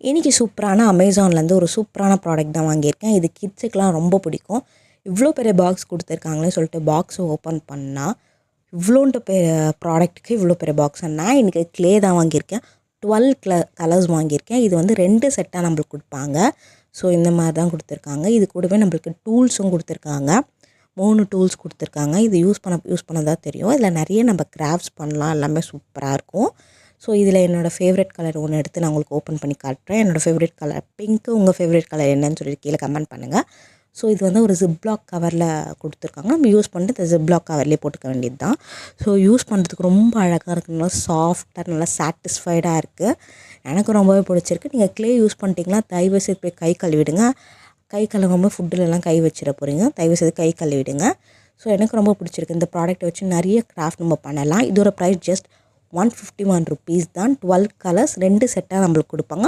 இன்றைக்கி சூப்பரான அமேசான்லேருந்து ஒரு சூப்பரான ப்ராடக்ட் தான் வாங்கியிருக்கேன். இது கிட்ஸுக்கெலாம் ரொம்ப பிடிக்கும். இவ்வளோ பெரிய பாக்ஸ் கொடுத்துருக்காங்களே சொல்லிட்டு பாக்ஸை ஓப்பன் பண்ணால் இவ்வளோன்ட்டு ப்ராடக்ட்டுக்கு இவ்வளோ பெரிய பாக்ஸ். நான் இன்றைக்கி க்ளே தான் வாங்கியிருக்கேன். 12 கலர்ஸ் வாங்கியிருக்கேன். இது வந்து 2 செட்டாக நம்மளுக்கு கொடுப்பாங்க. ஸோ இந்த மாதிரி தான் கொடுத்துருக்காங்க. இது கூடவே நம்மளுக்கு டூல்ஸும் கொடுத்துருக்காங்க. 3 டூல்ஸ் கொடுத்துருக்காங்க. இது யூஸ் பண்ண தான் தெரியும். இதில் நிறைய நம்ம கிராஃப்ட்ஸ் பண்ணலாம். எல்லாமே சூப்பராக இருக்கும். ஸோ இதில் என்னோடய ஃபேவரட் கலர் ஒன்று எடுத்து நான் உங்களுக்கு ஓப்பன் பண்ணி காட்டுறேன். என்னோடய ஃபேவரட் கலர் பிங்க்கு. உங்கள் ஃபேவரட் கலர் என்னன்னு சொல்லிட்டு கீழே கமெண்ட் பண்ணுங்கள். ஸோ இது வந்து ஒரு ஜிப்லாக் கவரில் கொடுத்துருக்காங்க. நம்ம யூஸ் பண்ணிட்டு இந்த ஜிப்லாக் கவர்லேயே போட்டுக்க வேண்டியது தான். ஸோ யூஸ் பண்ணுறதுக்கு ரொம்ப அழகாக இருக்குது. நல்லா சாஃப்டாக நல்லா சாட்டிஸ்ஃபைடாக இருக்குது. எனக்கு ரொம்பவே பிடிச்சிருக்கு. நீங்கள் க்ளே யூஸ் பண்ணிட்டீங்கன்னா தயவுசெய்து போய் கை கழுவிடுங்க. கை கழுவாமல் ஃபுட்டுலலாம் கை வச்சிட போகிறீங்க. தயவுசெய்து கை கழுவிடுங்க. ஸோ எனக்கு ரொம்ப பிடிச்சிருக்கு. இந்த ப்ராடக்ட்டை வச்சு நிறைய கிராஃப்ட் நம்ம பண்ணலாம். இதோட ப்ரைஸ் ஜஸ்ட் 151 rupees தான். 12 கலர்ஸ் 2 செட்டாக நம்மளுக்கு கொடுப்பாங்க.